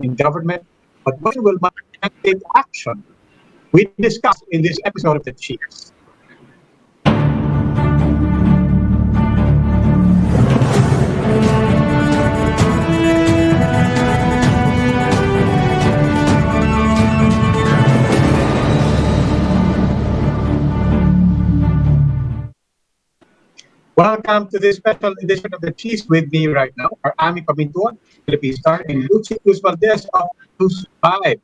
in government, but when will management take action? We discuss in this episode of the Chiefs. Welcome to this special edition of the Chiefs. With me right now are Ami Pamintuan, Philippine Star, and Lucy Cruz Valdez of News 5.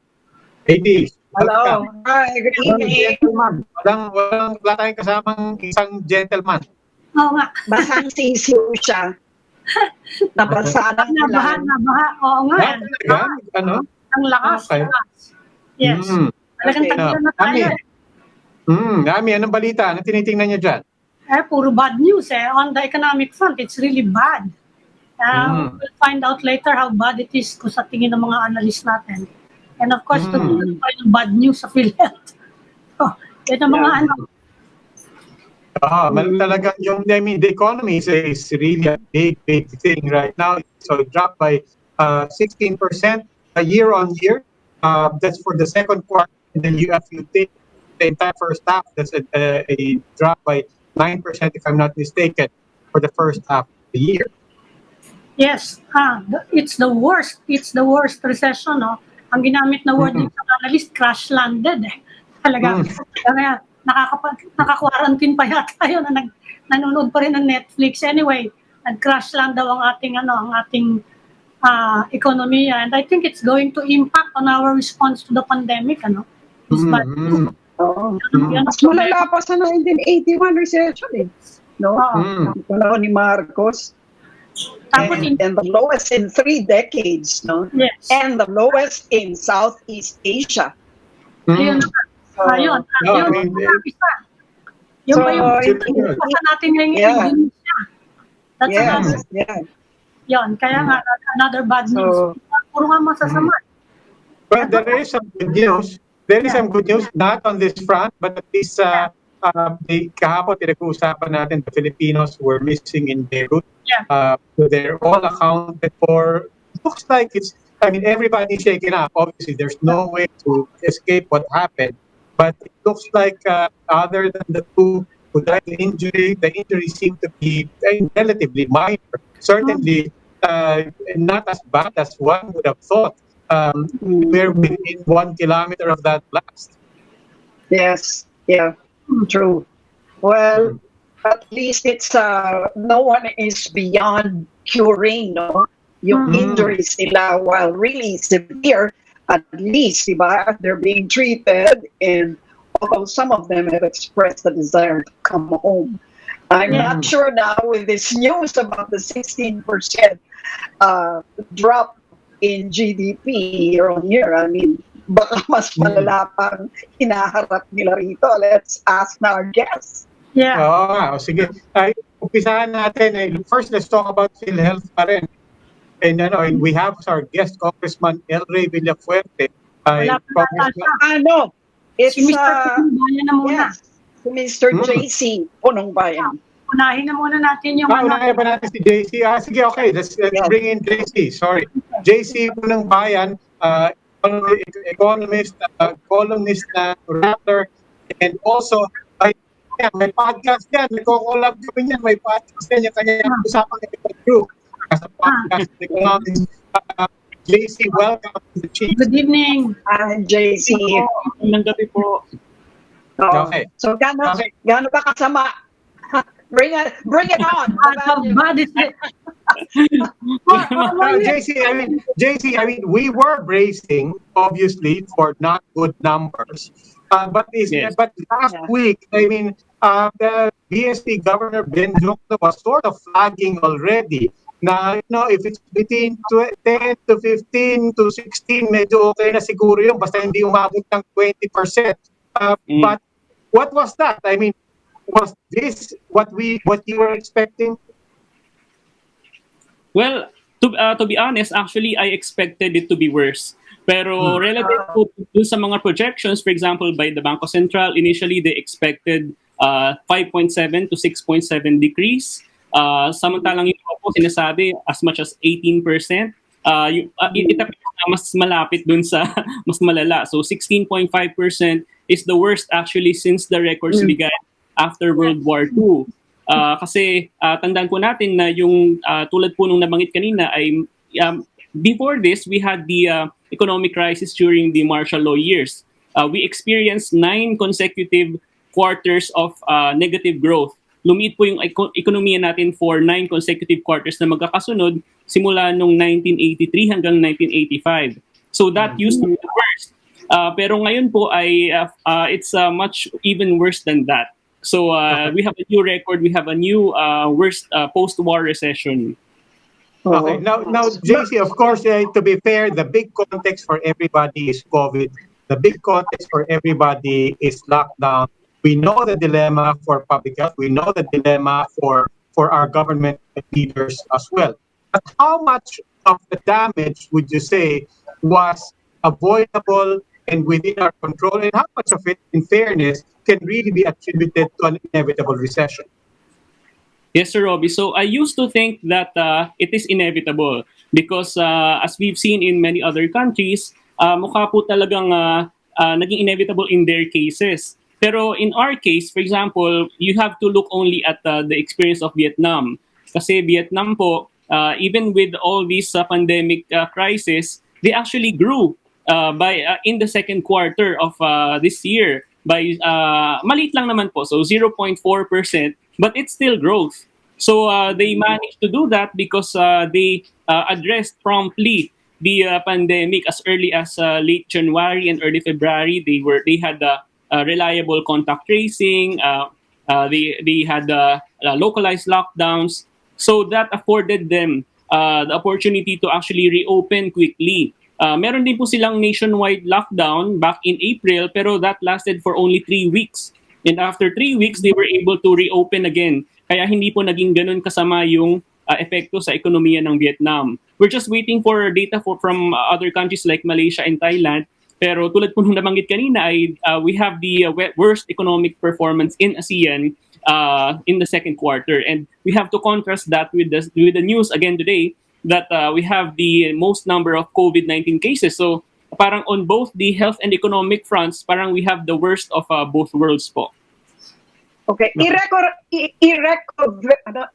Ladies, welcome. Hello. Hi, good Walang evening. gentleman. Wala tayong kasamang isang gentleman. Oo nga. Basang sisiw siya. Nabasa ng Nabaha, ulan. nabaha. Oo nga. Talaga? Ano? Ang lakas. Okay. Lakas. Yes. Talagang Okay. tagilan na tayo. Ami, anong balita? Anong tinitingnan niyo dyan? Puro bad news On the economic front, it's really bad. We'll find out later how bad it is kung sa tingin ng mga analyst natin. And of course, tuloy pa rin yung bad news sa PhilHealth. So, yan ang mga Talagang yung, the economy is really a big thing right now. So it dropped by 16% year on year. That's for the second quarter. And then if you take the entire first half, that's a drop by 9%, if I'm not mistaken, for the first half of the year. Yes. It's the worst. It's the worst recession. Ang ginamit na word sa analyst, crash landed. Talaga. Kaya naka-quarantine pa yata yun na nanonood pa rin ng Netflix. Anyway, nag-crash land daw ang ating economy. And I think it's going to impact on our response to the pandemic. This bad news. Mas malala pa sa 1981 recession eh. No? Panahon ni Marcos. Tapos and the lowest in 3 decades, no? Yes. And the lowest in Southeast Asia. Ayun. Ayun. Yung ba yung pasa natin ngayon Indonesia? That's another. Yeah. Yun. Kaya nga, another bad news. Puro nga masasama. Well, there is some good news. There is some good news, not on this front, but at least kahapon pinag-uusapan natin the Filipinos who were missing in Beirut. They're all accounted for. It looks like everybody's shaken up. Obviously, there's no way to escape what happened. But it looks like other than the two who died in injury, the injuries seem to be relatively minor. Certainly not as bad as one would have thought. We're within 1 kilometer of that blast. Yes, yeah, true. Well, at least it's no one is beyond curing, no? Yung injuries nila, while really severe, at least, diba, they're being treated, and although some of them have expressed the desire to come home. I'm not sure now with this news about the 16% drop in GDP year on year. I mean, baka mas malala pang hinaharap nila rito. Let's ask our guests. Yeah. Sige. Umpisahan natin. First, let's talk about PhilHealth pa rin. And we have our guest, Congressman El Rey Villafuerte. Wala pa siya. It's Si Mr. Punong Bayan na muna. yes, Mr. JC Punong Bayan. Unahin na muna natin yung Unahin pa natin si JC. Sige, okay. Let's bring in JC. Sorry. JC Punong Bayan, economist, columnist, rapper, and also may podcast yan. Nagko-collab kami yan. May podcast yan. Yung kanya usapang group. As a podcast economist. JC, welcome to the Chiefs. Good evening. Hi, JC. Magandang gabi po. Okay. So, gaano ba kasama? Bring it on. How bad is it? JC, we were bracing, obviously, for not good numbers. But last week, the BSP Governor Ben Jokno was sort of flagging already. Now, if it's between 10 to 15 to 16, medyo okay na siguro yun, basta hindi umabot ng 20%. But what was that? Was this what you were expecting? Well, to be honest, actually, I expected it to be worse. Pero relative to sa mga projections, for example, by the Bangko Sentral, initially they expected 5.7 to 6.7 decrease. Samantalang yung po sinasabi as much as 18%. it appears na mas malapit dun sa mas malala. So 16.5% is the worst actually since the records began after World War II. Kasi tandaan po natin na yung tulad po nung nabanggit kanina ay before this, we had the economic crisis during the martial law years. We experienced 9 consecutive quarters of negative growth. Lumiit po yung ekonomiya natin for 9 consecutive quarters na magkakasunod simula nung 1983 hanggang 1985. So that used to be the worst. Pero ngayon po ay it's much even worse than that. So we have a new record, we have a new worst post-war recession. Okay, now JC, of course, to be fair, the big context for everybody is COVID. The big context for everybody is lockdown. We know the dilemma for public health. We know the dilemma for our government leaders as well. But how much of the damage would you say was avoidable and within our control, and how much of it, in fairness, can really be attributed to an inevitable recession? Yes, Sir Robbie. So I used to think that it is inevitable because as we've seen in many other countries, mukha po talagang naging inevitable in their cases. Pero in our case, for example, you have to look only at the experience of Vietnam. Kasi Vietnam po, even with all these pandemic crisis, they actually grew by in the second quarter of this year by maliit lang naman po, so 0.4%, but it's still growth. So they managed to do that because they addressed promptly the pandemic as early as late January and early February. They had reliable contact tracing. They had localized lockdowns, so that afforded them the opportunity to actually reopen quickly. Meron din po silang nationwide lockdown back in April, pero that lasted for only 3 weeks. And after 3 weeks, they were able to reopen again. Kaya hindi po naging ganun kasama yung epekto sa ekonomiya ng Vietnam. We're just waiting for data from other countries like Malaysia and Thailand. Pero tulad po nung nabanggit kanina, we have the worst economic performance in ASEAN in the second quarter. And we have to contrast that with the news again today that we have the most number of COVID-19 cases. So parang on both the health and economic fronts, parang we have the worst of both worlds po. Okay,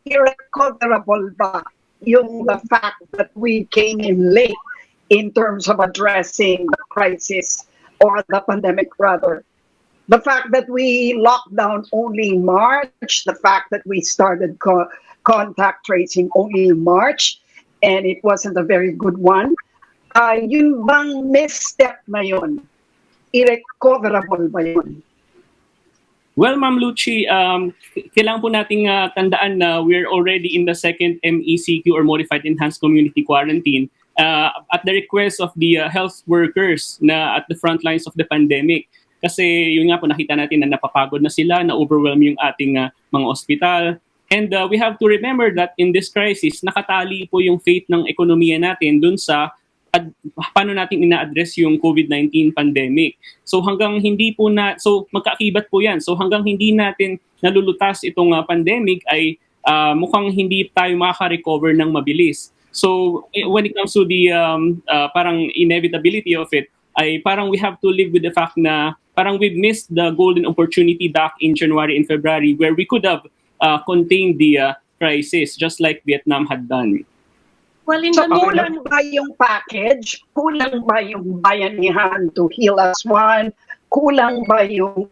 irrecoverable ba yung the fact that we came in late in terms of addressing the crisis or the pandemic rather? The fact that we locked down only in March, the fact that we started contact tracing only in March, and it wasn't a very good one, yung bang misstep na yun, irrecoverable ba yun? Well, Ma'am Lucy, kailangan po nating tandaan na we're already in the second MECQ or Modified Enhanced Community Quarantine at the request of the health workers na at the front lines of the pandemic. Kasi yun nga po, nakita natin na napapagod na sila, na-overwhelm yung ating mga ospital. And we have to remember that in this crisis, nakatali po yung faith ng ekonomiya natin dun sa paano natin ina-address yung COVID-19 pandemic. So hanggang hindi po so magkaakibat po yan. So hanggang hindi natin nalulutas itong pandemic ay mukhang hindi tayo makaka-recover ng mabilis. So when it comes to the parang inevitability of it, ay parang we have to live with the fact na parang we've missed the golden opportunity back in January and February where we could have contained the crisis just like Vietnam had done. Well, in So the kulang ba yung package? Kulang ba yung bayanihan to heal us one? Kulang ba yung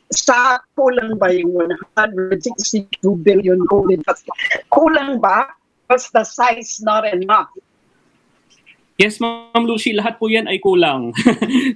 stock? Kulang ba yung 162 billion COVID? Kulang ba? Was the size not enough? Yes, Ma'am Lucy, lahat po yan ay kulang.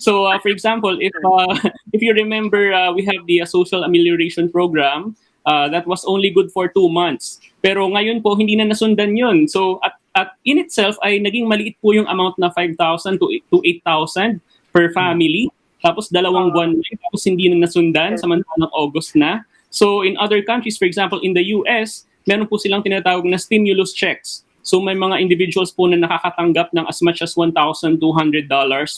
So, for example, if you remember, we have the social amelioration program that was only good for 2 months. Pero ngayon po, hindi na nasundan yun. So, at in itself, ay naging maliit po yung amount na 5,000 to 8,000 per family. Tapos 2 buwan na, tapos hindi na nasundan, samantalang August na. So, in other countries, for example, in the US, meron po silang tinatawag na stimulus checks. So may mga individuals po na nakakatanggap ng as much as $1,200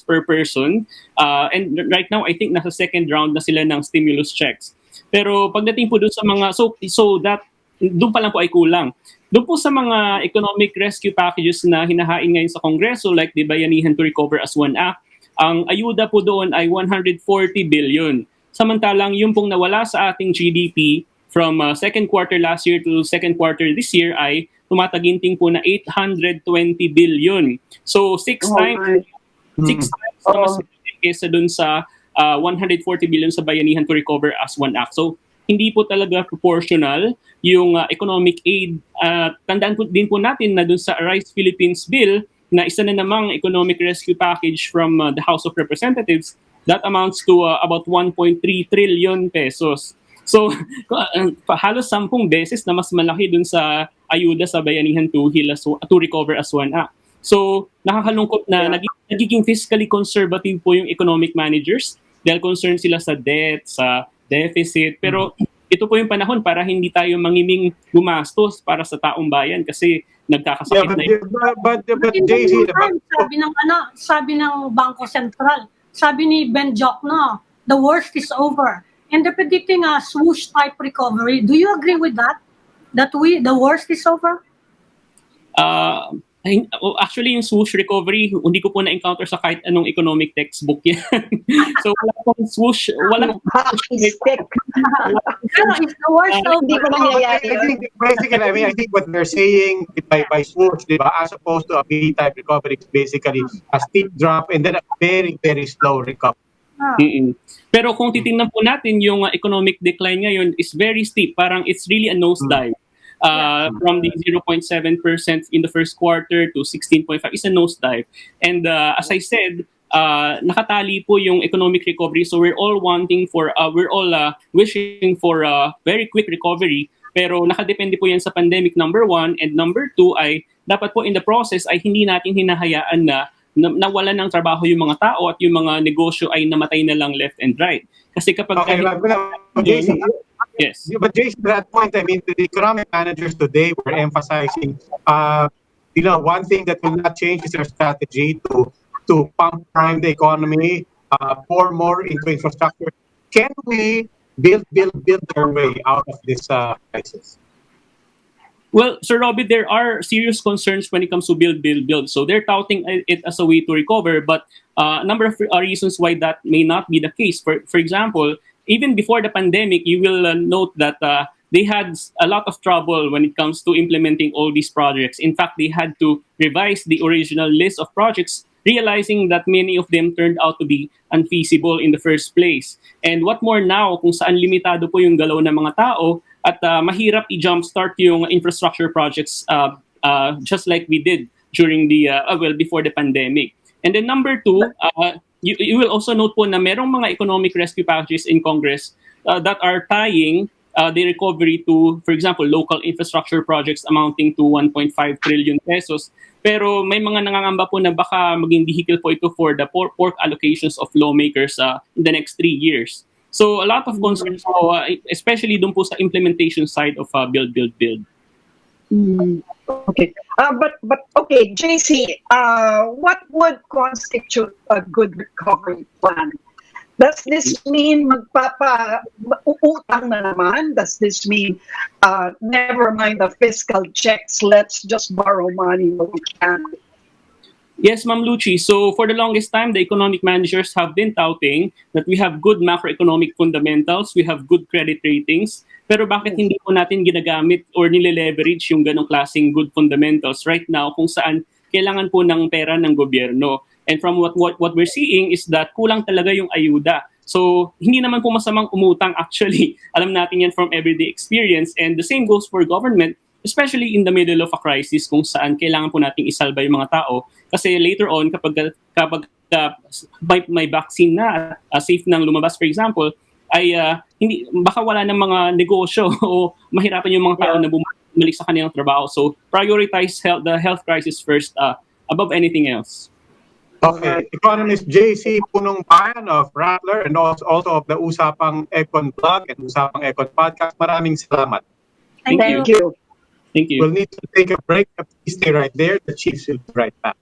per person. And right now, I think nasa second round na sila ng stimulus checks. Pero pagdating po doon sa mga, so that, doon pa lang po ay kulang. Doon po sa mga economic rescue packages na hinahain ngayon sa Kongreso, like the Bayanihan to Recover as One Act, ang ayuda po doon ay 140 billion. Samantalang yung pong nawala sa ating GDP from second quarter last year to second quarter this year ay tumataginting po na 820 billion. So six times na mas kaysa dun sa 140 billion sa Bayanihan to Recover as One Act. So hindi po talaga proportional yung economic aid. Tandaan po din po natin na dun sa Arise Philippines Bill na isa na namang economic rescue package from the House of Representatives, that amounts to about 1.3 trillion pesos. So halos 10 beses na mas malaki dun sa ayuda sa Bayanihan to Recover as One Act. So nakakalungkot na nagiging fiscally conservative po yung economic managers dahil concerned sila sa debt, sa deficit. Pero ito po yung panahon para hindi tayo mangiming gumastos para sa taong bayan kasi nagkakasakit na ito. But JC, sabi ng Bangko Sentral, sabi ni Ben Jokno, the worst is over. And they're predicting a swoosh type recovery. Do you agree with that? That the worst is over? Actually, yung swoosh recovery, hindi ko po na-encounter sa kahit anong economic textbook yan. So, wala pong swoosh, walang stick. It's the worst over. Hindi ko nangyayari. Basically, I think what they're saying by swoosh, di ba, as opposed to a V-type recovery, it's basically a steep drop and then a very, very slow recovery. Pero kung titingnan po natin yung economic decline ngayon is very steep. Parang it's really a nosedive. From the 0.7% in the first quarter to 16.5 is a nosedive. And as I said, nakatali po yung economic recovery. So we're all wishing for a very quick recovery. Pero nakadepende po yan sa pandemic, number one. And number two ay dapat po in the process ay hindi natin hinahayaan na nawalan ng trabaho yung mga tao at yung mga negosyo ay namatay na lang left and right. Kasi kapag... Okay, JC, yes. But Jason, to that point, I mean, the economic managers today were emphasizing, one thing that will not change is their strategy to pump prime the economy, pour more into infrastructure. Can we build our way out of this crisis? Well, Sir Robbie, there are serious concerns when it comes to build. So they're touting it as a way to recover, but a number of reasons why that may not be the case. For example, even before the pandemic, you will note that they had a lot of trouble when it comes to implementing all these projects. In fact, they had to revise the original list of projects, realizing that many of them turned out to be unfeasible in the first place. And what more now, kung saan limitado po yung galaw ng mga tao, at mahirap i-jumpstart yung infrastructure projects just like we did during before the pandemic. And then number two, you will also note po na merong mga economic rescue packages in Congress that are tying the recovery to, for example, local infrastructure projects amounting to 1.5 trillion pesos. Pero may mga nangangamba po na baka maging vehicle po ito for the pork allocations of lawmakers in the next 3 years. So a lot of concerns po, especially dun po sa implementation side of build. Okay. But okay, JC, what would constitute a good recovery plan? Does this mean uutang na naman? Does this mean never mind the fiscal checks, let's just borrow money when we can? Yes, Ma'am Lucy. So for the longest time, the economic managers have been touting that we have good macroeconomic fundamentals, we have good credit ratings, pero bakit hindi po natin ginagamit or nile-leverage yung ganong klaseng good fundamentals right now kung saan kailangan po ng pera ng gobyerno? And from what we're seeing is that kulang talaga yung ayuda. So hindi naman po masamang umutang actually. Alam natin yan from everyday experience, and the same goes for government, especially in the middle of a crisis kung saan kailangan po nating isalba yung mga tao. Kasi later on, kapag may vaccine na, safe nang lumabas, for example, ay baka wala ng mga negosyo o mahirapan yung mga tao na bumalik sa kanilang trabaho. So prioritize the health crisis first above anything else. Okay. Economist JC Punong Bayan of Rattler and also of the Usapang Econ blog and Usapang Econ podcast. Maraming salamat. Thank you. Thank you. We'll need to take a break. Please stay right there. The Chiefs will be right back.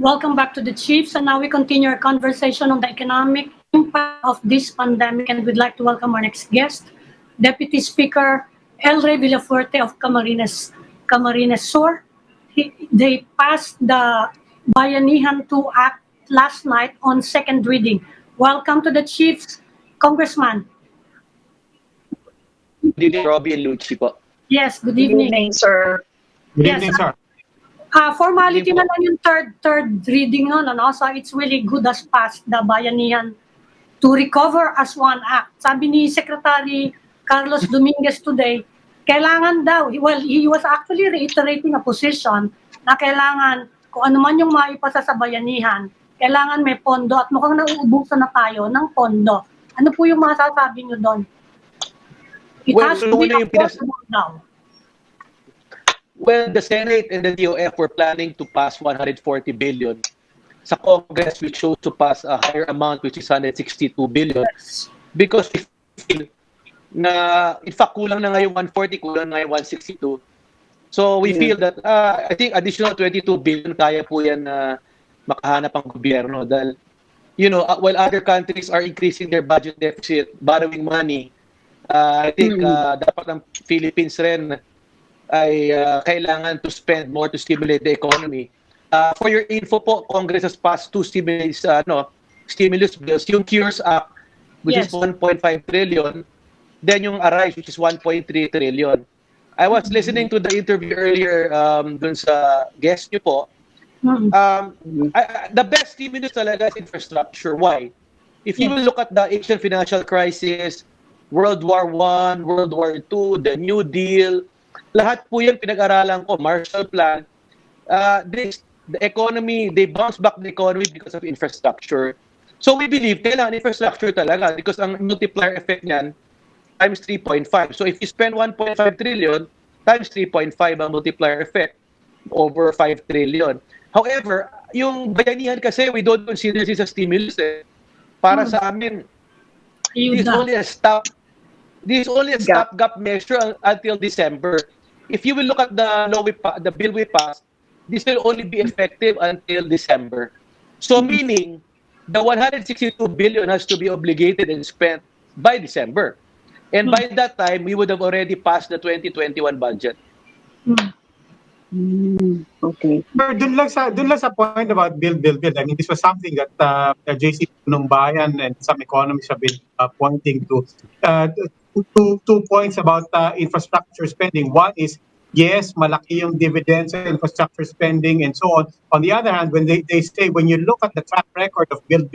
Welcome back to the Chiefs, and now we continue our conversation on the economic impact of this pandemic, and we'd like to welcome our next guest, Deputy Speaker El Rey Villafuerte of Camarines Sur. They passed the Bayanihan 2 Act last night on second reading. Welcome to the Chiefs, Congressman. Good evening, Robbie and Lucci po. Yes, good Good evening. evening, sir. Good Yes, evening, sir. Formality na lang yung third reading nun, ano? So it's really good as passed the Bayanihan to recover as one act. Sabi ni Secretary Carlos Dominguez today, kailangan daw, well, he was actually reiterating a position na kailangan, kung ano man yung maipasa sa Bayanihan, kailangan may pondo at mukhang nauubusan na tayo ng pondo. Ano po yung masasabi nyo doon? It Well, has to be yung affordable now. Well, the Senate and the DOF were planning to pass 140 billion. Sa Congress, we chose to pass a higher amount, which is 162 billion. Because we feel na, in fact, kulang na nga yung 140, kulang na yung 162. So we feel that, I think additional 22 billion, kaya po yan na makahanap ang gobyerno. Dahil, you know, while other countries are increasing their budget deficit, borrowing money, I think dapat ang Philippines rin ay kailangan to spend more to stimulate the economy. For your info po, Congress has passed two stimulus bills. Yung CHIEFS Act, which is 1.5 trillion, then yung ARISE, which is 1.3 trillion. I was listening to the interview earlier dun sa guest nyo po. The best stimulus talaga is infrastructure. Why? If you will look at the Asian financial crisis, World War I, World War II, the New Deal, lahat po yan pinag-aralan ko, Marshall Plan. The economy, they bounce back the economy because of infrastructure. So we believe kailangan infrastructure talaga because ang multiplier effect niyan times 3.5. So if you spend 1.5 trillion, times 3.5 ang multiplier effect over 5 trillion. However, yung bayanihan kasi, we don't consider this a stimulus eh. Para sa amin, this is only a stopgap measure until December. If you will look at the bill we passed, this will only be effective until December. So meaning, the 162 billion has to be obligated and spent by December. And by that time, we would have already passed the 2021 budget. Okay. Pero dun lang sa point about build. I mean, this was something that JC Punong-Bayan and some economists have been pointing to. Two points about infrastructure spending. One is, yes, malaki yung dividends and infrastructure spending and so on. On the other hand, when they say, when you look at the track record of build,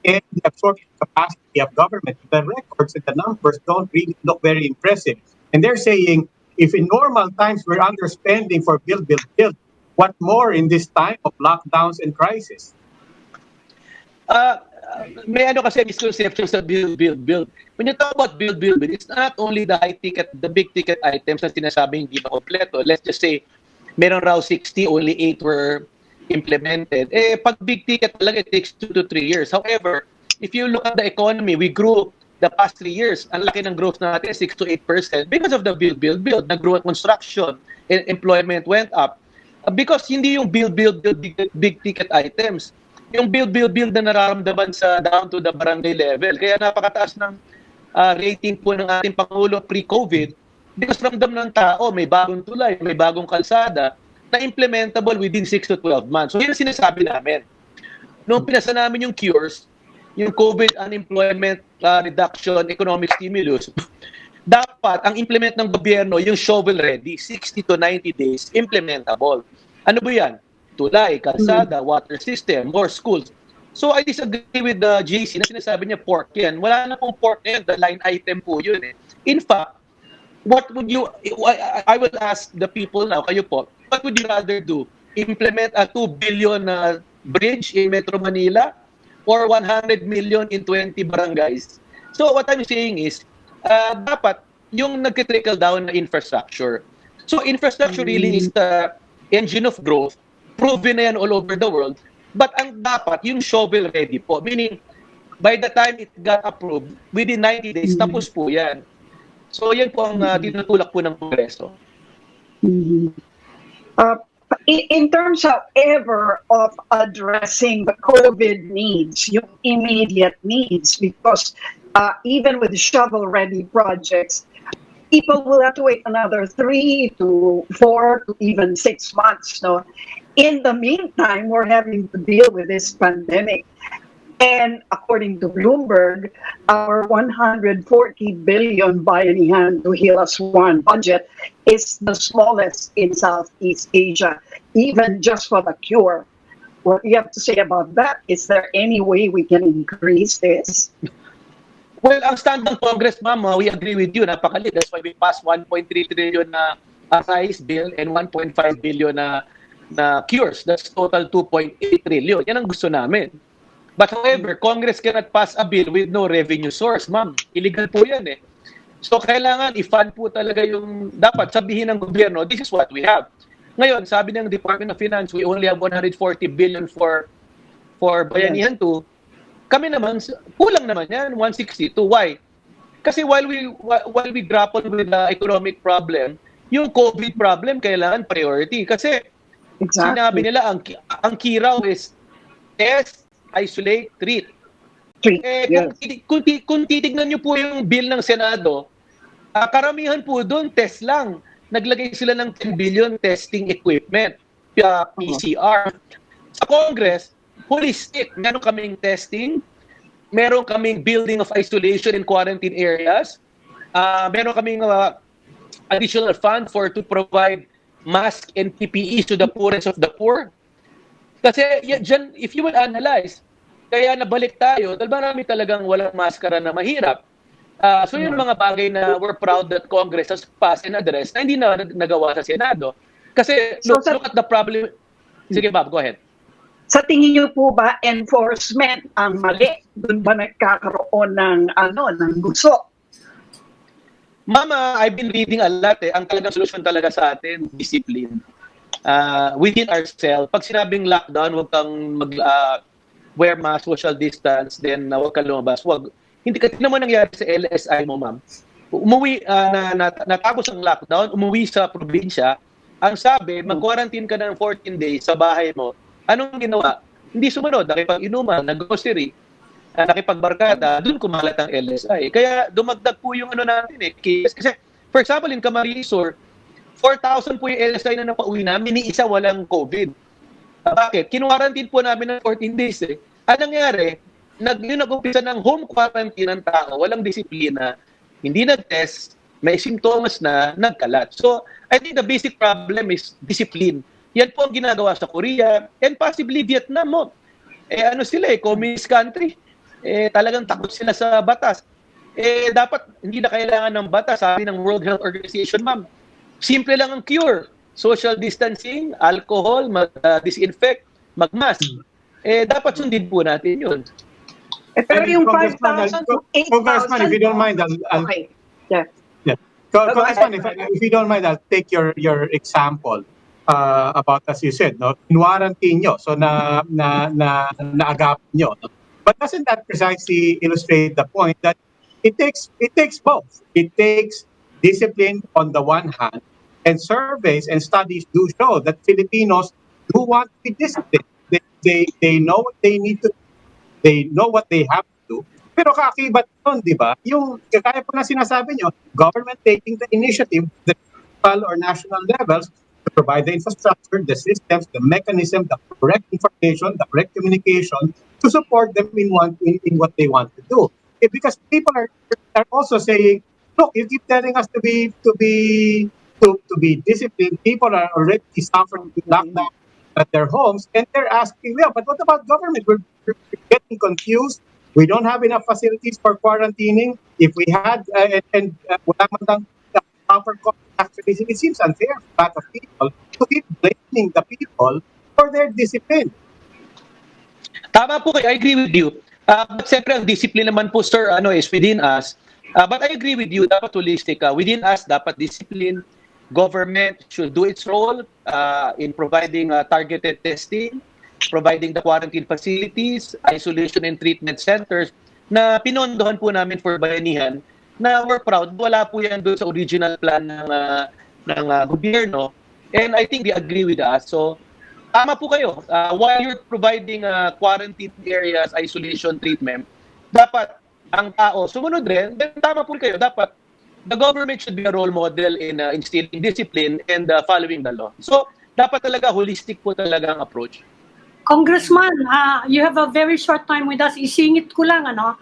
and the absorption capacity of government, the records and the numbers don't really look very impressive. And they're saying, if in normal times we're underspending for build, what more in this time of lockdowns and crisis? May kasi misconception sa build. When you talk about build, it's not only the the big ticket items na sinasabing hindi makompleto. Let's just say, meron raw 60, only 8 were implemented. Pag big ticket talaga, it takes 2 to 3 years. However, if you look at the economy, we grew the past 3 years. Ang laki ng growth natin, 6 to 8% because of the build. Nag-grow ang construction, employment went up. Because hindi yung build, big ticket items. Yung build na nararamdaman sa down to the barangay level. Kaya napakataas ng rating po ng ating Pangulo pre-COVID because ramdam ng tao, may bagong tulay, may bagong kalsada na implementable within 6 to 12 months. So yun ang sinasabi namin. Nung pinasa namin yung cures, yung COVID unemployment reduction, economic stimulus, dapat ang implement ng gobyerno, yung shovel ready, 60 to 90 days, implementable. Ano ba yan? Tulay, kalsada, water system, more schools. So I disagree with the JC na sinasabi niya pork yan. Wala na pong pork yan, the line item po yun eh. In fact, what would you, I will ask the people now, kayo po, what would you rather do? Implement a 2 billion bridge in Metro Manila or 100 million in 20 barangays? So what I'm saying is, dapat yung nag-trickle down na infrastructure. So infrastructure really is the engine of growth. Proven na yan all over the world. But ang dapat, yung shovel ready po. Meaning, by the time it got approved, within 90 days, tapos po yan. So yan po ang tinutulak po ng Kongreso. in terms of ever of addressing the COVID needs, yung immediate needs, because even with shovel-ready projects, people will have to wait another 3 to 4 to even 6 months. No, in the meantime, we're having to deal with this pandemic. And according to Bloomberg, our 140 billion Bayanihan to Heal Us One budget is the smallest in Southeast Asia, even just for the cure. What do you have to say about that? Is there any way we can increase this? Well, ang stand ng Congress, ma'am, we agree with you, napakaliit. That's why we passed 1.3 trillion na RICE bill and 1.5 billion na cures. That's total 2.8 trillion. Yan ang gusto namin. But however, Congress cannot pass a bill with no revenue source, ma'am. Illegal po yan eh. So kailangan i-fund po talaga yung dapat sabihin ng gobyerno, this is what we have. Ngayon, sabi ng Department of Finance, we only have 140 billion for Bayanihan 2. Kami naman, kulang naman yan, 162. Why? Kasi while we grapple with the economic problem, yung COVID problem kailangan priority. Kasi sinabi nila, ang key raw is test, isolate, treat. Yes. Kung titignan nyo po yung bill ng Senado, karamihan po doon, test lang. Naglagay sila ng 10 billion testing equipment, PCR. Sa Congress, holistic. Meron kaming testing, meron kaming building of isolation and quarantine areas, meron kaming additional fund to provide mask and PPE to the poorest of the poor. Kasi dyan, if you will analyze, kaya nabalik tayo, dahil marami talagang walang maskara na mahirap. So yun mga bagay na we're proud that Congress has passed and addressed na hindi na nagawa sa Senado. Kasi look at the problem. Sige, Bob, go ahead. Sa tingin niyo po ba enforcement ang mali? Doon ba nagkakaroon ng gusto? Mama, I've been reading a lot eh. Ang talagang solusyon talaga sa atin, discipline. Within ourselves. Pag sinabing lockdown, huwag kang wear mask, social distance, then huwag kang lumabas. Hindi ka naman nangyari sa LSI mo, ma'am. Umuwi, natapos ang lockdown, umuwi sa probinsya, ang sabi, mag-quarantine ka ng 14 days sa bahay mo. Anong ginawa? Hindi sumunod, nakipag-inuman, nag-grocery, nakipagbarkada, doon kumalat ang LSI. Kaya dumagdag po yung natin eh. Kasi, for example, in Camarines, 4,000 po yung LSI na napauwi namin, ni isa walang COVID. Bakit? Kinuwarantine po namin ng 14 days eh. Anong nangyari? Yung nag-umpisa ng home quarantine ng tao, walang disiplina, hindi nag-test, may simptomas na, nagkalat. So, I think the basic problem is discipline. Yan po ang ginagawa sa Korea and possibly Vietnam mo. Ano sila communist country. Talagang takot sila sa batas. Dapat hindi na kailangan ng batas, sabi ng World Health Organization, ma'am. Simple lang ang cure. Social distancing, alcohol, mag-disinfect, mag-mask. Dapat sundin po natin yun. Pero yung 5,000 to 8,000... Congressman, if you don't mind, I'll okay. Yeah. Congressman, if you don't mind, I'll take your example about, as you said, no, in-quarantine nyo, so naagap nyo. No? But doesn't that precisely illustrate the point that it takes both? It takes discipline on the one hand, and surveys and studies do show that Filipinos do want to be disciplined. They know what they need to, they know what they have to do. Pero kaakibat nun, di ba? Yung kaya po na sinasabi nyo, government taking the initiative, the local or national levels, to provide the infrastructure, the systems, the mechanism, the correct information, the correct communication to support them in what they want to do. Because people are also saying, look, you keep telling us to be disciplined. People are already suffering lockdown at their homes, and they're asking, yeah, but what about government? We're getting confused. We don't have enough facilities for quarantining. If we had, wala man proper contact tracing, it seems unfair for a lot of people to keep blaming the people for their discipline. Tama po kayo, I agree with you. But siyempre, ang discipline naman po, sir, is within us. But I agree with you, dapat holistic. Within us, dapat discipline. Government should do its role in providing targeted testing, providing the quarantine facilities, isolation and treatment centers na pinondohan po namin for Bayanihan na we're proud. Wala po yan doon sa original plan ng gobyerno. And I think they agree with us. So, tama po kayo. While you're providing quarantine areas, isolation treatment, dapat ang tao sumunod rin. Then tama po kayo. Dapat the government should be a role model in instilling discipline and following the law. So, dapat talaga holistic po talaga ang approach. Congressman, you have a very short time with us. Isingit ko lang, ano,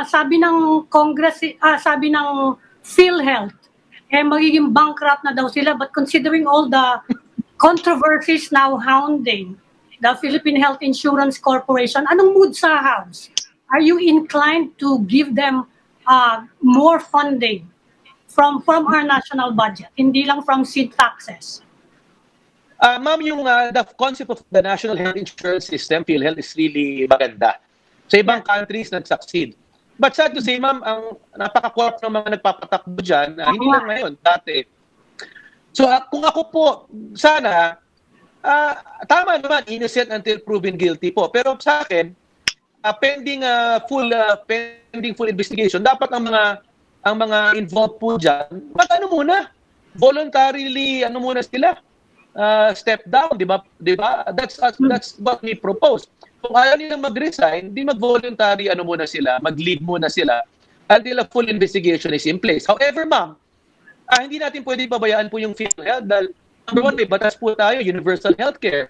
sabi ng Congress, sabi ng PhilHealth, magiging bankrupt na daw sila. But considering all the controversies now hounding the Philippine Health Insurance Corporation, anong mood sa House? Are you inclined to give them more funding from our national budget, hindi lang from seed taxes? Ma'am, yung the concept of the National Health Insurance System, PhilHealth, is really maganda. Sa ibang countries, nag-succeed. But sad to say, ma'am, ang napaka-corrupt ng mga nagpapatakbo dyan, hindi lang ngayon, dati. So kung ako po, sana, tama naman, innocent until proven guilty po. Pero sa akin, pending full investigation, dapat ang mga involved po dyan, ano muna, voluntarily, ano muna sila, step down, di ba? That's what we propose. Kung ayaw nila mag-resign, di mag-voluntary muna sila, mag-leave muna sila until a full investigation is in place. However, ma'am, hindi natin pwede pabayaan po yung PhilHealth dahil number one, may batas po tayo, universal healthcare.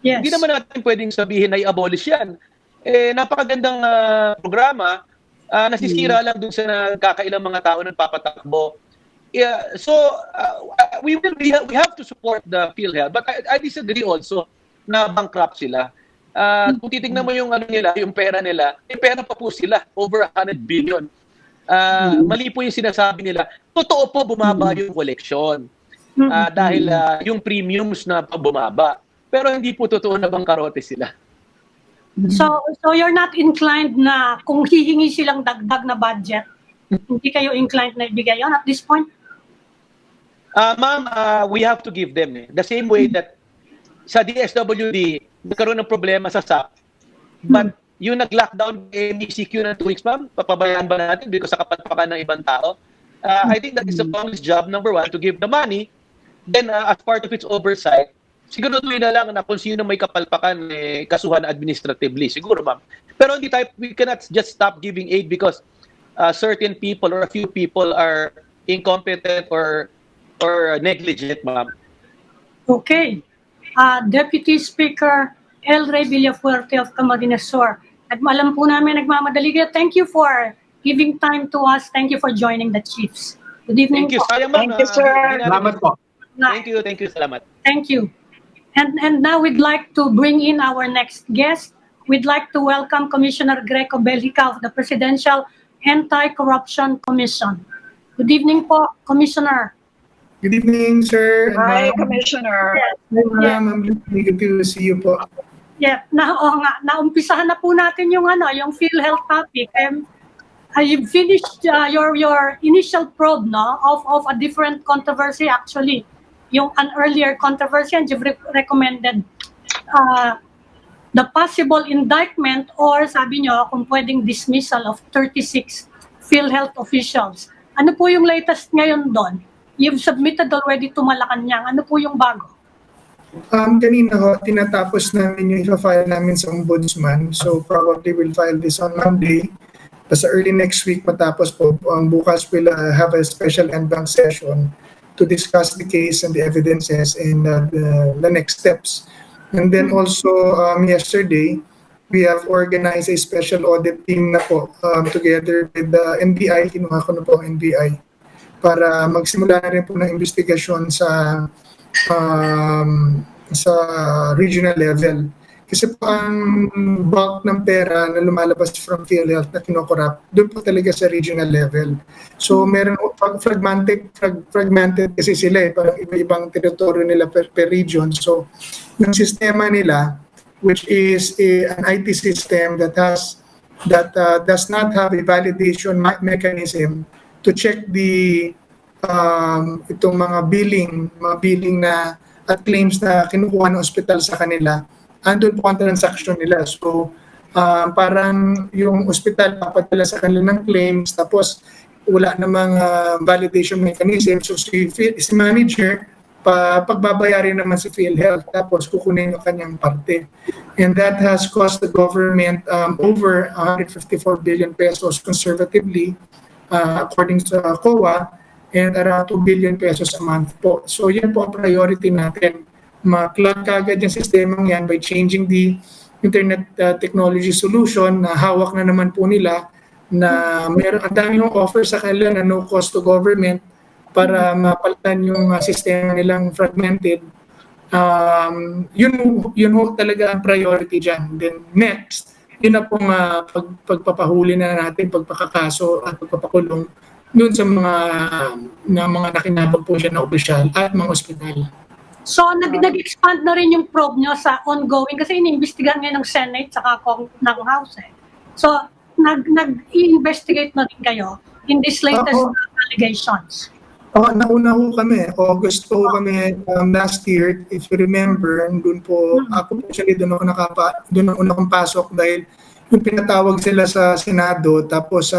Yes. Hindi naman natin pwedeng sabihin na i-abolish yan. Napakagandang programa, nasisira lang dun sa nagkakailang mga tao na nagpapatakbo. Yeah, so we have to support the PhilHealth, but I disagree also na bankrupt sila. Kung titingnan mo yung yung pera nila, may pera pa po sila, over 100 billion. Mali po yung sinasabi nila. Totoo po bumaba yung collection dahil yung premiums na bumaba. Pero hindi po totoo na bangkarote sila. So you're not inclined na kung hihingi silang dagdag na budget, hindi kayo inclined na ibigay yun at this point? Ma'am, we have to give them. The same way that sa DSWD, nagkaroon ng problema sa SAP, but yung nag-lockdown MECQ na 2 weeks, ma'am, papabayaan ba natin because sa kapatpakan ng ibang tao? I think that is the Congress job, number one, to give the money. Then, as part of its oversight, siguro tuloy na lang na kung sino may kapalpakan, kasuhan administratively. Siguro, ma'am. Pero hindi tayo, we cannot just stop giving aid because certain people or a few people are incompetent or negligent, ma'am. Okay. Deputy Speaker El Rey Villafuerte of Camarines Sur. At alam po namin nagmamadali kayo. Thank you for giving time to us. Thank you for joining the Chiefs. Good evening. Thank you. Po. Sayang, ma'am. Thank you, sir. Salamat po. Thank you. Salamat. Thank you. And now we'd like to bring in our next guest. We'd like to welcome Commissioner Greco Bellica of the Presidential Anti-Corruption Commission. Good evening po, Commissioner. Good evening, sir. Hi, Commissioner. Hi, ma'am. Good to see you po. Yeah, naumpisahan na po natin yung yung PhilHealth topic. You've finished your initial probe, no, of a different controversy actually. Yung an earlier controversy, and you've recommended the possible indictment or sabi nyo kung pwedeng dismissal of 36 PhilHealth officials. Ano po yung latest ngayon doon? You've submitted already to Malacanang. Ano po yung bago? Kanina ho, tinatapos namin yung file namin sa Ombudsman. So probably we'll file this on Monday. Sa early next week matapos po, bukas we'll have a special en banc session to discuss the case and the evidences and the next steps. And then also yesterday, we have organized a special audit team na po together with the NBI. Kinuha ko na po ang NBI para magsimula na rin po ng investigasyon sa regional level. Kasi po ang bulk ng pera na lumalabas from PhilHealth na kinokorrupt, doon po talaga sa regional level. So meron fragmented kasi sila parang iba-ibang teritoryo nila per region. So yung sistema nila, which is an IT system that does not have a validation mechanism to check the itong mga billing na at claims na kinukuha ng ospital sa kanila, andun po ang transaction nila. So parang yung ospital papadala sa kanila ng claims tapos wala namang validation mechanism. So si manager pagbabayarin naman si PhilHealth, tapos kukunin yung kanyang parte. And that has cost the government over 154 billion pesos conservatively, according to COA, and around 2 billion pesos a month po. So yan po ang priority natin. Ma-plug kagad yung sistemang yan by changing the internet technology solution na hawak na naman po nila, na meron ang daming offer sa kanila na no cost to government para mapalitan yung sistema nilang fragmented. Yun ho talaga ang priority dyan. Then next, yun na pong pagpapahuli na natin, pagpakakaso at pagpapakulong doon sa mga nakinabang po siya na opisyal at mga ospital. So, nag-expand na rin yung probe nyo sa ongoing, kasi iniimbestigahan ngayon ng Senate saka ng House eh. So, nag-investigate na rin kayo in this latest allegations. Nauna ho kami. August po kami last year, if you remember, doon po, ako actually doon ako akong pasok dahil yung pinatawag sila sa Senado, tapos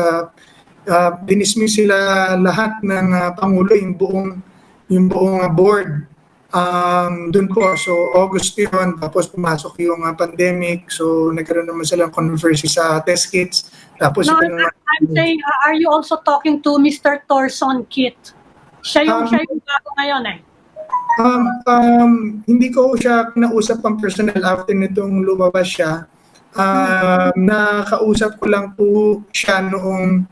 dinismiss sila lahat ng Pangulo, yung buong board. Doon po, so August yun, tapos pumasok yung pandemic, so nagkaroon naman silang controversy sa test kits. Tapos I'm saying, are you also talking to Mr. Torson Kit? Siya yung bago ngayon eh. Hindi ko siya kinausap ang personal after nitong lumabas siya. Nakausap ko lang po siya noong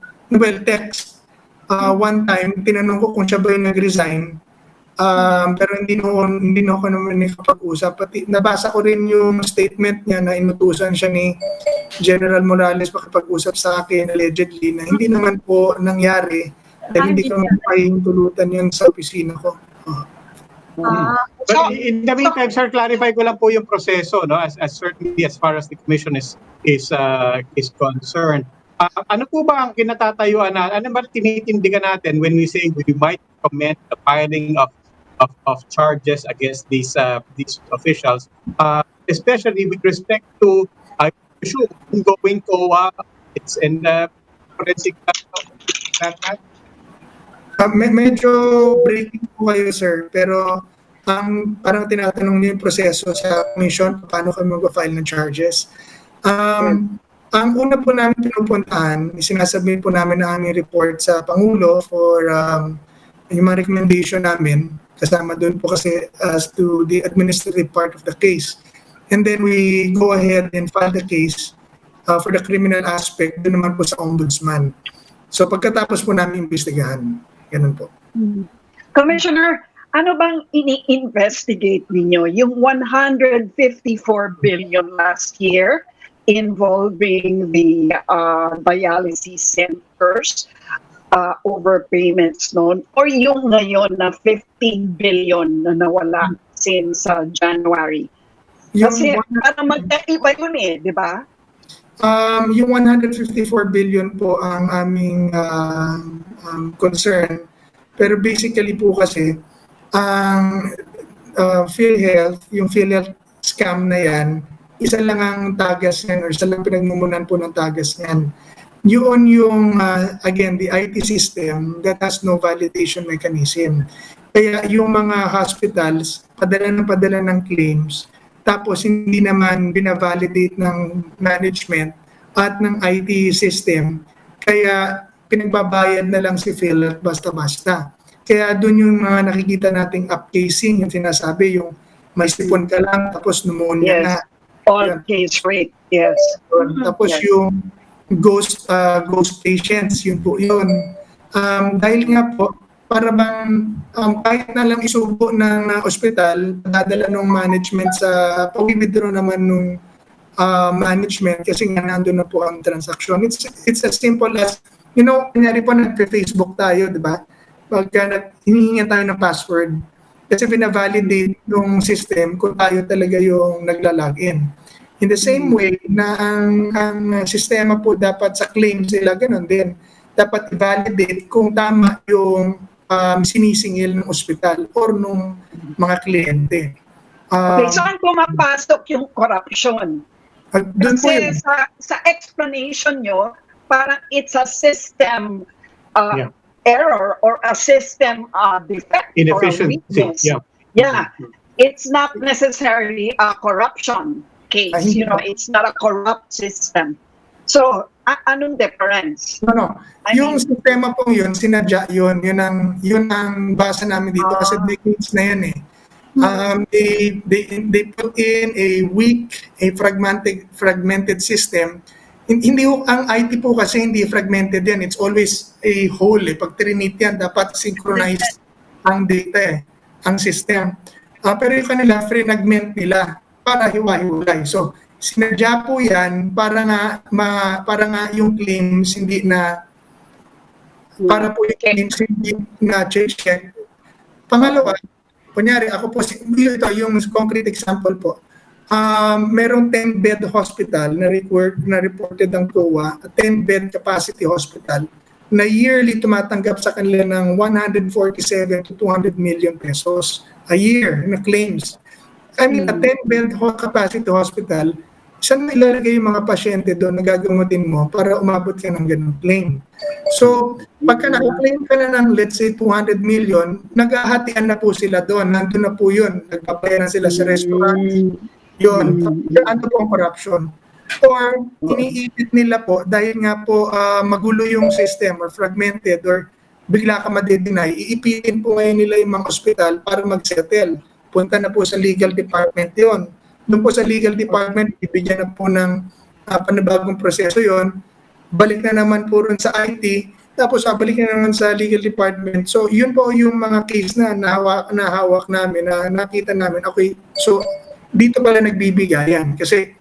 text. One time, tinanong ko kung siya ba yung nag-resign. Pero hindi ako naman nakapag-usap. Pati nabasa ko rin yung statement niya na inutusan siya ni General Morales makipag-usap sa akin allegedly, na hindi naman po nangyari dahil hindi ko tulutan yun sa opisina ko. But in the meantime, sir, clarify ko lang po yung proseso, no? As certainly as far as the commission is concerned. Ano po ba ang kinatatayuan na? Ano ba tinitindigan natin when we say we might commend the filing of charges against these officials, especially with respect to ongoing COA and forensic medyo breaking po kayo, sir, pero parang tinatanong niyo yung proseso sa commission, paano kami mag-file ng charges. Ang una po namin pinupuntahan, sinasabihin po namin na aming report sa Pangulo for yung mga recommendation namin, kasama doon po kasi as to the administrative part of the case. And then we go ahead and file the case for the criminal aspect, doon naman po sa ombudsman. So pagkatapos po namin imbestigahan, ganun po. Commissioner, ano bang ini-investigate ninyo? Yung 154 billion last year involving the dialysis centers, overpayments noon, or yung ngayon na 15 billion na nawala since January? Kasi parang magkaiba yun eh, di ba? Yung 154 billion po ang aming concern. Pero basically po kasi, ang PhilHealth, yung PhilHealth scam na yan, isa lang ang tagas yan or isa lang pinagmumunan po ng tagas yan. Yun yung, again, the IT system that has no validation mechanism. Kaya yung mga hospitals, padala ng claims, tapos hindi naman binavalidate ng management at ng IT system. Kaya pinagbabayad na lang si PhilHealth basta-basta. Kaya doon yung mga nakikita nating upcasing, yung sinasabi, yung may sipon ka lang, tapos pneumonia na. All case rate, yes. Tapos yung ghost patients, yun po yun. Dahil nga po, para bang kahit na lang isubo ng ospital, dadala ng management sa pag-withdraw naman ng management kasi nga nandun na po ang transaction. It's as simple as, kunyari po nagpe-Facebook tayo, di ba? Pagka hinihingi tayo ng password, kasi pina-validate yung system kung tayo talaga yung nagla-login. In the same way na ang sistema po dapat sa claims nila, ganun din. Dapat i-validate kung tama yung sinisingil ng ospital or nung mga kliyente. Okay, saan pumapasok yung corruption? Kasi sa explanation nyo, parang it's a system error or a system defect or a weakness. Yeah, it's not necessarily a corruption case. You know, it's not a corrupt system. So, anong difference? No. Yung sistema pong yun, sinadya yun. Yun ang basa namin dito kasi decades na yan eh. They put in a weak, a fragmented system. Hindi ang IT po kasi hindi fragmented yan. It's always a whole. Pag trinit yan, dapat synchronize ang data ang system. Pero yung kanila, fragment nila para hiwa-hiwalay. So, sinadya po yan para nga yung claims hindi na para po yung claims hindi na check. Pangalawa, kunyari ako po, ito yung concrete example po. Merong 10-bed hospital na reported ang COA, a 10-bed capacity hospital na yearly tumatanggap sa kanila ng 147 to 200 million pesos a year na claims. I mean, a 10-bed capacity hospital, saan ilalagay yung mga pasyente doon na gagamutin mo para umabot ka ng ganung claim? So, pagka naka-claim ka na ng, let's say, 200 million, naghahatian na po sila doon. Nandun na po yun. Nagpapayaran sila sa restaurant. Yun. Ano po ang corruption? Or, iniipit nila po, dahil nga po magulo yung system or fragmented or bigla ka madedeny, iipitin po ngayon nila yung mga ospital para mag-settle. Punta na po sa legal department yon. Doon po sa legal department, ibigyan na po ng panibagong proseso yon. Balik na naman po rin sa IT, tapos balik na naman sa legal department. So, yun po yung mga case na nahawak namin, na nakita namin. Okay, so, dito pala nagbibigayan. Kasi,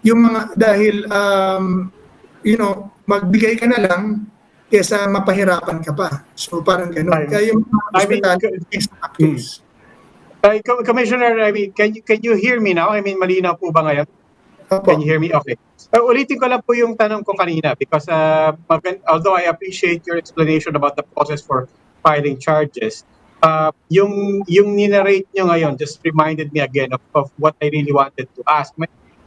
yung mga, dahil, magbigay ka na lang, kesa mapahirapan ka pa. So, parang gano'n. Kaya yung hospital, case. Commissioner, I mean, can you hear me now? I mean, malinaw po ba ngayon? Opo. Can you hear me? Okay. Ulitin ko lang po yung tanong ko kanina because although I appreciate your explanation about the process for filing charges, yung ninarrate nyo ngayon just reminded me again of what I really wanted to ask.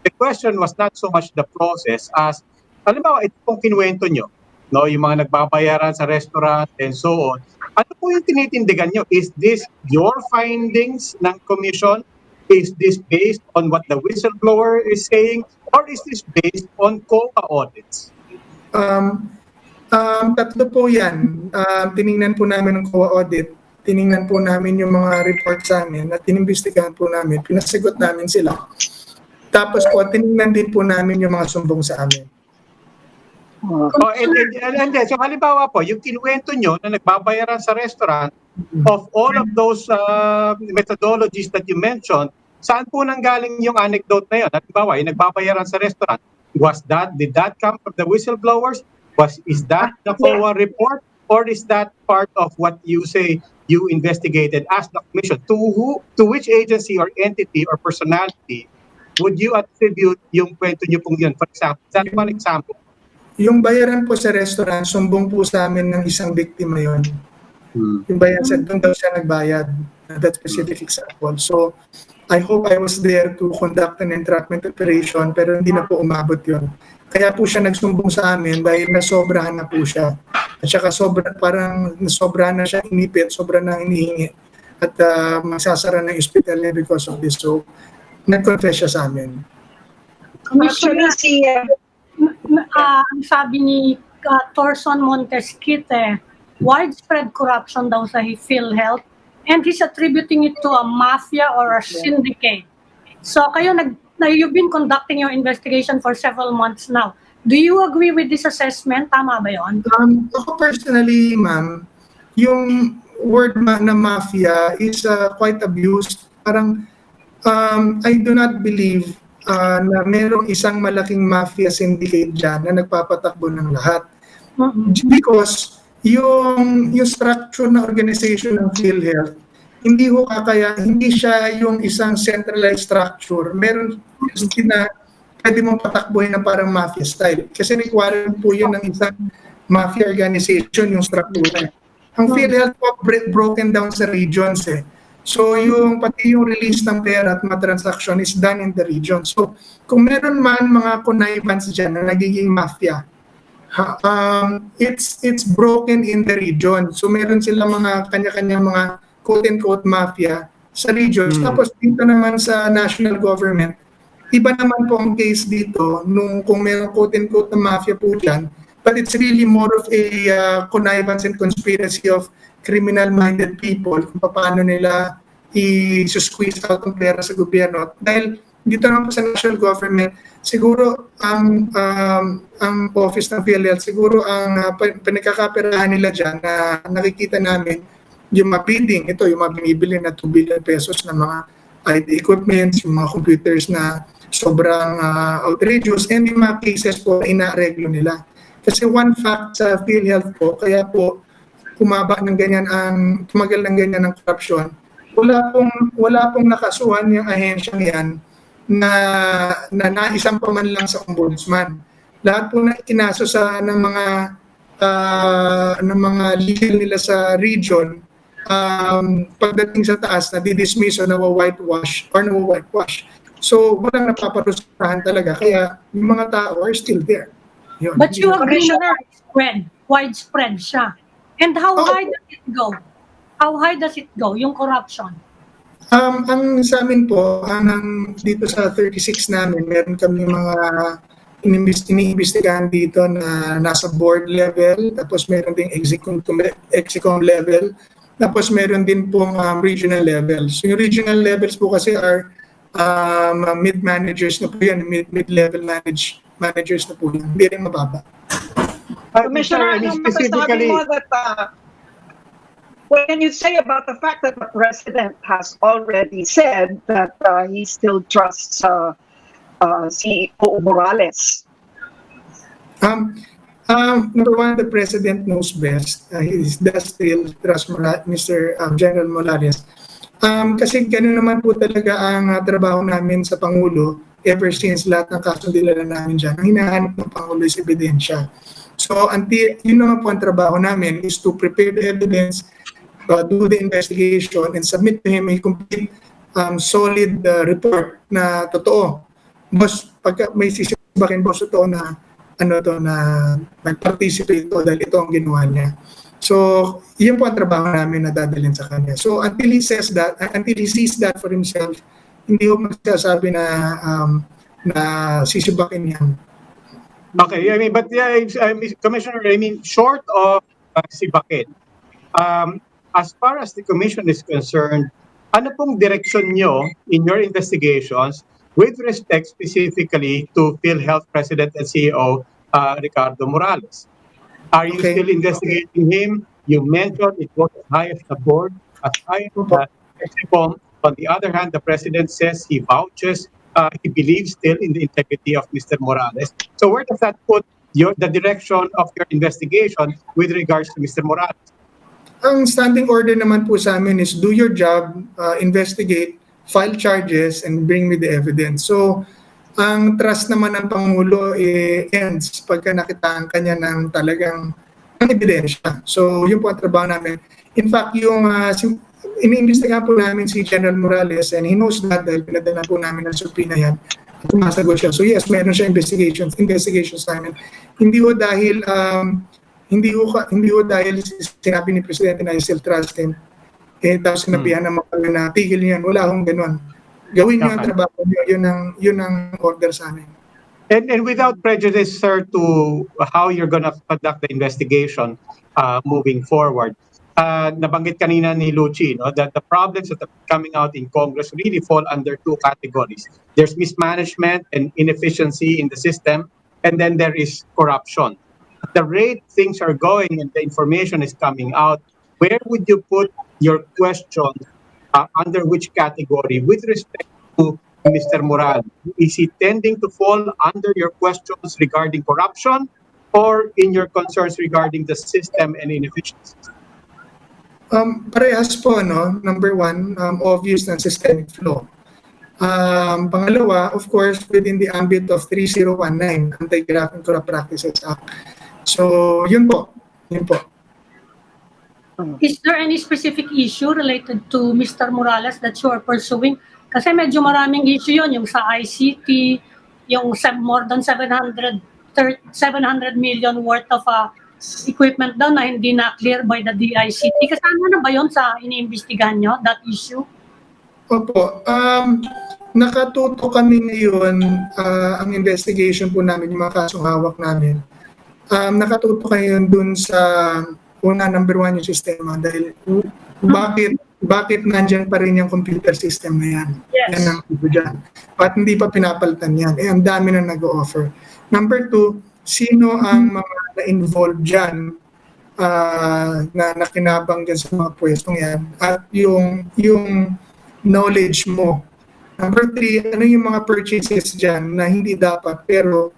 The question was not so much the process as, halimbawa, ito pong kinuwento nyo, no, yung mga nagbabayaran sa restaurant and so on. Ano po yung tinitindigan nyo? Is this your findings ng commission? Is this based on what the whistleblower is saying? Or is this based on COA audits? Tatlo po yan. Tiningnan po namin ng COA audit. Tiningnan po namin yung mga report sa amin at tinimbestigahan po namin. Pinasagot namin sila. Tapos po, tiningnan din po namin yung mga sumbong sa amin. And then, so halimbawa po, yung kinuwento nyo na nagbabayaran sa restaurant, of all of those methodologies that you mentioned, saan po nanggaling yung anecdote na yun? Halimbawa, yung nagbabayaran sa restaurant, did that come from the whistleblowers? Is that the COA report? Or is that part of what you say you investigated as the commission? To which agency or entity or personality would you attribute yung kwento nyo pong yun? For example, is that one example? Yung bayaran po sa restaurant, sumbong po sa amin ng isang biktima yon. Yung bayaran, doon daw siya nagbayad. That specific example. So, I hope I was there to conduct an entrapment operation, pero hindi na po umabot yon. Kaya po siya nagsumbong sa amin dahil nasobrahan na po siya. At saka parang nasobrahan na siya inipit, sobrang na hinihingi. At magsasara na yung hospital niya because of this. So, nag-confess siya sa amin. Actually, ang sabi ni Torson Montesquite, widespread corruption daw sa PhilHealth, and he's attributing it to a mafia or a syndicate. So kayo, you've been conducting your investigation for several months now. Do you agree with this assessment? Tama ba yun? Ako personally, ma'am, yung word na mafia is quite abused. Parang, I do not believe na merong isang malaking mafia syndicate dyan na nagpapatakbo ng lahat. Because yung structure na organization ng PhilHealth, hindi siya yung isang centralized structure. Meron na pwede mong patakbuhin na parang mafia style. Kasi require po yun ng isang mafia organization, yung structure. Ang PhilHealth po broken down sa regions eh. So pati yung release ng pera at mga transaction is done in the region. So kung meron man mga connivance dyan na nagiging mafia, it's broken in the region. So meron sila mga kanya-kanyang mga quote-unquote mafia sa regions. Tapos dito naman sa national government, iba naman po ang case dito nung kung mayroong quote-unquote na mafia po dyan, but it's really more of a connivance and conspiracy of criminal-minded people kung paano nila i-squeeze out ang pera sa gobyerno. Dahil dito naman po sa national government, siguro ang office ng PhilHealth, siguro ang pinagkakaperahan nila dyan na nakikita namin, yung mga bidding, ito yung mga binibili na 2 billion pesos na mga IT equipments, yung mga computers na sobrang outrageous, and yung mga cases po ina-reglo nila. Kasi one fact sa PhilHealth po, kaya po tumagal ng ganyan ang corruption, wala pong nakasuhan yung ahensyang yan na naisang pa man lang sa ombudsman. Lahat po na ikinaso ng mga legal nila sa region, pagdating sa taas na didismiss o nawa-whitewash. So walang napaparusahan talaga, kaya yung mga tao are still there. Yun. But you agree na widespread siya. And how high does it go? How high does it go, yung corruption? Ang sa amin po, dito sa 36 namin, meron kami mga iniimbestigahan dito na nasa board level, tapos meron ding execom level, tapos meron din pong regional levels. So yung regional levels po kasi are mid-managers na po yan, mid-level managers na po yan, hindi rin mababa. Commissioner, specifically, what can you say about the fact that the president has already said that he still trusts CEO Morales? Number one, the president knows best. He does still trust Mr. General Morales. Kasi gano'n naman po talaga ang trabaho namin sa Pangulo ever since lahat ng kaso dinala namin dyan. Ang hinahanap ng Pangulo is ebidensya. So, yun naman po ang trabaho namin is to prepare the evidence, do the investigation, and submit to him a complete, solid report na totoo. Boss, pagka may sisibakin, boss, totoo na nag-participate ito dahil ito ang ginawa niya. So, yun po ang trabaho namin na dadalhin sa kanya. So, until he sees that for himself, hindi ko magsasabi na sisibakin yan. Okay, I mean, but Commissioner, short of sibakin, as far as the Commission is concerned, ano pong direksyon nyo in your investigations with respect specifically to PhilHealth President and CEO Ricardo Morales? Are you still investigating him? You mentioned it was as high as the board, as high as the EXCOM. On the other hand, the President says he vouches, he believes still in the integrity of Mr. Morales. So where does that put the direction of your investigation with regards to Mr. Morales? Ang standing order naman po sa amin is do your job, investigate, file charges, and bring me the evidence. So, ang trust naman ng Pangulo ends pagka nakitaan kanya ng talagang ebidensya. So, yun po ang trabaho namin. In fact, yung iniimbestigahan po namin si General Morales, and he knows that dahil pinadala po namin ng subpoena yan at tumasagot siya. So yes, meron siya investigations namin. Hindi ho dahil sinabi ni Presidente na I still trust him, tapos sinabihan naman kami na tigil niyan. Wala akong ganun. Gawin niyo ang trabaho niyo, yun ang order sa amin. And without prejudice, sir, to how you're gonna conduct the investigation moving forward, nabanggit kanina ni Luchi, that the problems that are coming out in Congress really fall under two categories. There's mismanagement and inefficiency in the system, and then there is corruption. At the rate things are going and the information is coming out, where would you put your question under which category with respect to Mr. Morales? Is he tending to fall under your questions regarding corruption or in your concerns regarding the system and inefficiency? Parehas po, no? Number one, obvious na systemic flaw. Pangalawa, of course, within the ambit of 3019, Anti-Graft and Corrupt Practices Act. So, yun po. Is there any specific issue related to Mr. Morales that you are pursuing? Kasi medyo maraming issue yun, yung sa ICT, yung more than 700 million worth of equipment daw na hindi na clear by the DICT. Kasama na ba yon sa iniimbestigahan nyo, that issue? Opo. Nakatuto kami ngayon, ang investigation po namin, yung mga kasong hawak namin. Nakatuto kayo dun sa number one yung sistema dahil bakit nandyan pa rin yung computer system na yan? Yes. Yan ang ito dyan. At hindi pa pinapalitan yan. Ang dami na nag-o-offer. Number two, sino ang mga na-involved dyan na nakinabang dyan sa mga pwestong yan at yung knowledge mo. Number three, ano yung mga purchases dyan na hindi dapat pero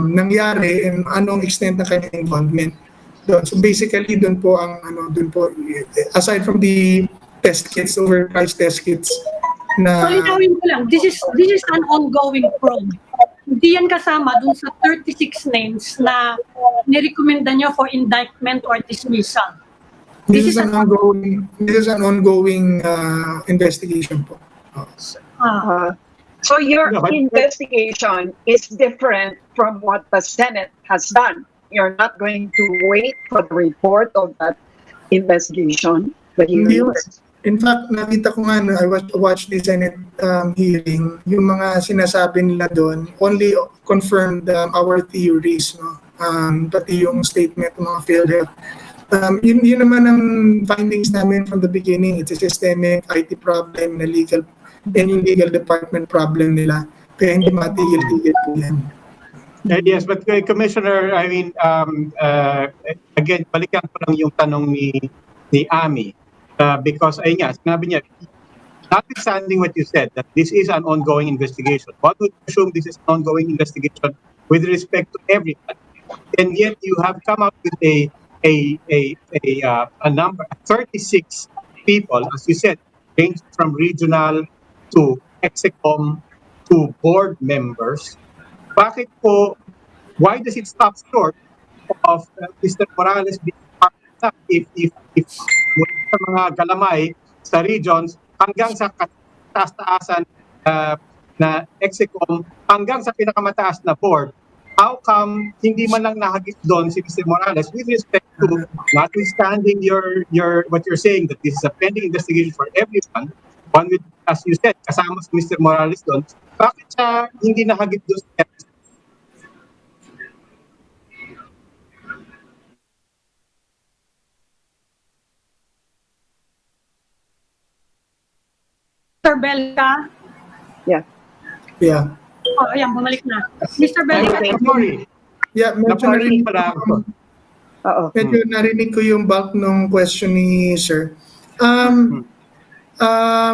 nangyari and anong extent na kanyang involvement doon. So basically doon po aside from the test kits, overpriced test kits na So linawin ko lang, this is an ongoing probe. Hindi yan kasama dun sa 36 names na nirekomenda nyo for indictment or dismissal. this is an ongoing investigation po. So your Yeah, but- investigation is different from what the Senate has done. You're not going to wait for the report of that investigation. The Hindi hearings. In fact, nakita ko nga, I watched the Senate hearing, yung mga sinasabi nila doon only confirmed our theories, no? Pati yung statement ng mga PhilHealth. Yun naman ang findings namin from the beginning. It's a systemic IT problem na legal and yung legal department problem nila. Kaya hindi matigil-tigil po yan. Yes, but Commissioner, I mean, again, balikan ko lang yung tanong ni Ami. Because, ayun nga, sinabi niya, notwithstanding what you said, that this is an ongoing investigation, one would assume this is an ongoing investigation with respect to everyone. And yet, you have come up with a number, 36 people, as you said, ranged from regional to Execom to board members. Bakit po, why does it stop short of Mr. Morales being part of that if mula sa mga galamay sa regions hanggang sa kataas-taasan na Execom hanggang sa pinakamataas na board, how come hindi man lang nahagit doon si Mr. Morales with respect to notwithstanding what you're saying that this is a pending investigation for everyone, one with, as you said, kasama si Mr. Morales doon, bakit siya hindi nahagit doon sa Mr. Belka? Yeah. Yeah. Oh, ayan, bumalik na. Mr. Belka, Okay. Sorry. Yeah, medyo narinig Pala ako. Oo. medyo narinig ko yung bulk ng question ni Sir.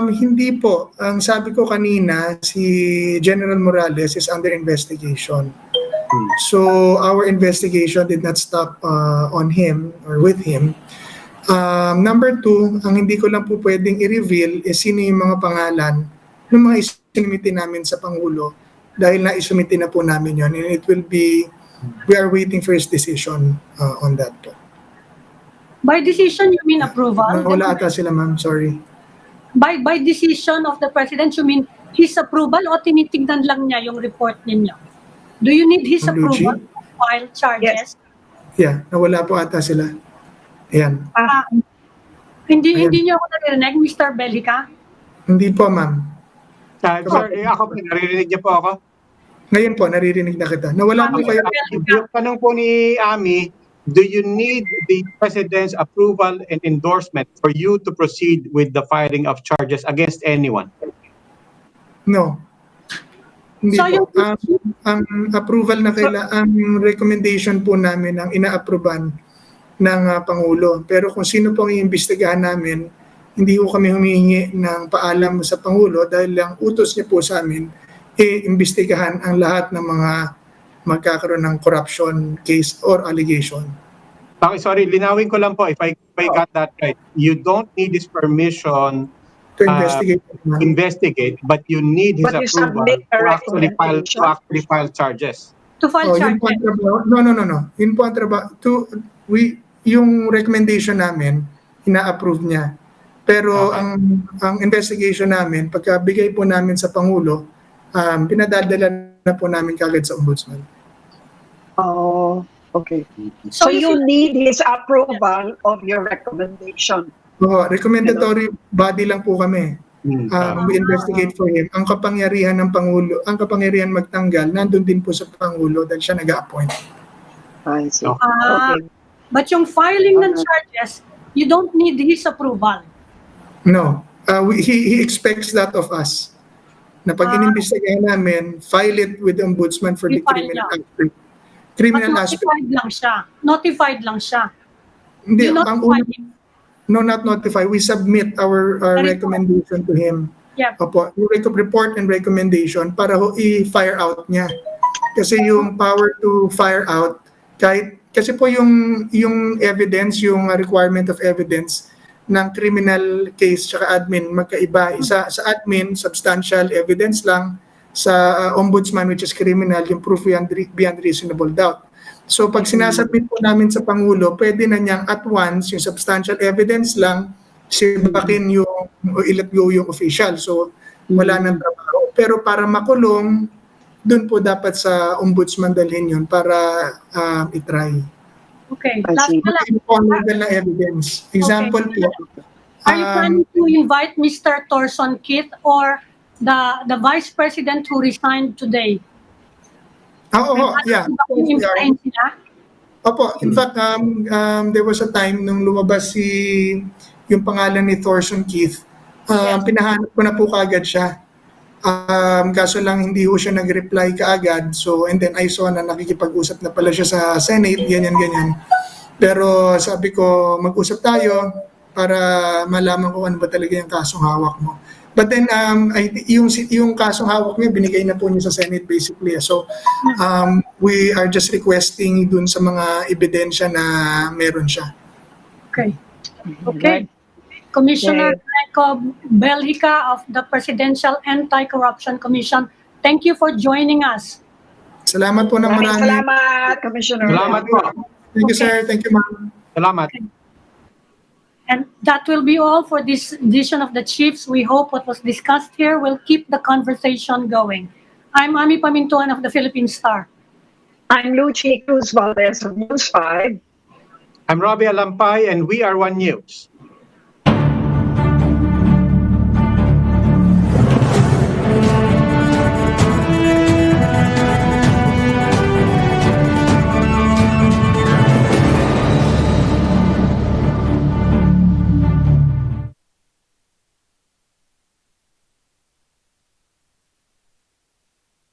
Hindi po. Ang sabi ko kanina, si General Morales is under investigation. So our investigation did not stop on him or with him. Number two, ang hindi ko lang po pwedeng i-reveal is sino yung mga pangalan ng mga isinumiti namin sa Pangulo dahil na-isumiti na po namin yon, and it will be, we are waiting for his decision on that po. by decision you mean approval? Wala ata sila, ma'am, sorry. By decision of the President, you mean his approval o tinitignan lang niya yung report ninyo? Do you need his Ma'am Luigi? approval to file charges? Yeah, nawala po ata sila. Ayan. Hindi Ayan. niyo ako naririnig, Mr. Belka? Hindi po, ma'am. Sorry, ako, naririnig niyo po ako. Ngayon po, naririnig na kita. Nawala po kayo. Yung tanong po ni Ami, do you need the President's approval and endorsement for you to proceed with the filing of charges against anyone? No. Hindi So, po. Ang approval na ang recommendation po namin ang ina-approvean ng Pangulo. Pero kung sino pong iimbestigahan namin, hindi ko kami humihingi ng paalam sa Pangulo dahil ang utos niya po sa amin iimbestigahan ang lahat ng mga magkakaroon ng corruption case or allegation. Okay, sorry, linawin ko lang po if I got that right. You don't need his permission To investigate. investigate, but you need his But you approval submit a to recommendation. actually file charges. To file Yun po ang charges? trabaho. No. Yun po ang trabaho. Yung recommendation namin, ina-approve niya. Pero Okay. ang investigation namin, pagkabigay po namin sa Pangulo, pinadadala na po namin kagad sa Ombudsman. Oh, okay. So So if you need his approval of your recommendation. Recommendatory body lang po kami. We investigate for him. Ang kapangyarihan ng Pangulo, ang kapangyarihan magtanggal, nandun din po sa Pangulo dahil siya nag-a-appoint. I see. Ah, Okay. but yung filing ng charges, you don't need his approval. No. He expects that of us. Na pag inimbestigahan namin, file it with the Ombudsman for the I-file criminal niya. aspect. But Criminal aspect. notified lang siya. Notified lang siya. Hindi, You ang notified una, him. no, not notify. We submit our Report. recommendation to him. Yep. Opo, yung report and recommendation para i-fire out niya. Kasi yung power to fire out, kasi po yung evidence, yung requirement of evidence ng criminal case tsaka admin magkaiba. Isa sa admin, substantial evidence lang. Sa ombudsman, which is criminal, yung proof beyond reasonable doubt. So pag sinasubmit po namin sa Pangulo, pwede na niyang at once, yung substantial evidence lang, sibakin yung, o i-let go yung official. So wala nang trabaho. Pero para makulong, dun po dapat sa ombudsman dalhin yun para itry. Okay. I Last see. na lang. Informal na evidence. Example po, Are you planning to invite Mr. Thorson Keith or the Vice President who resigned today? yeah. Yung influence nila? Opo, in fact, there was a time nung lumabas yung pangalan ni Thorson Keith, pinahanap ko na po kaagad siya. Kaso lang hindi ho siya nag-reply kaagad. So, and then I saw na nakikipag-usap na pala siya sa Senate, ganyan. Pero sabi ko, mag-usap tayo para malaman ko ano ba talaga yung kasong hawak mo. But then, yung kasong hawak niya, binigay na po niya sa Senate basically. So, we are just requesting dun sa mga ebidensya na meron siya. Okay. Okay. Commissioner Greco Belhica of the Presidential Anti-Corruption Commission, thank you for joining us. Salamat po ng Maraming marami. salamat, Commissioner. Salamat po. Thank you, sir. Thank you, ma'am. Salamat. And that will be all for this edition of the Chiefs. We hope what was discussed here will keep the conversation going. I'm Ami Pamintuan of the Philippine Star. I'm Lucy Cruz Valdez of News 5. I'm Robbie Alampay, and we are One News.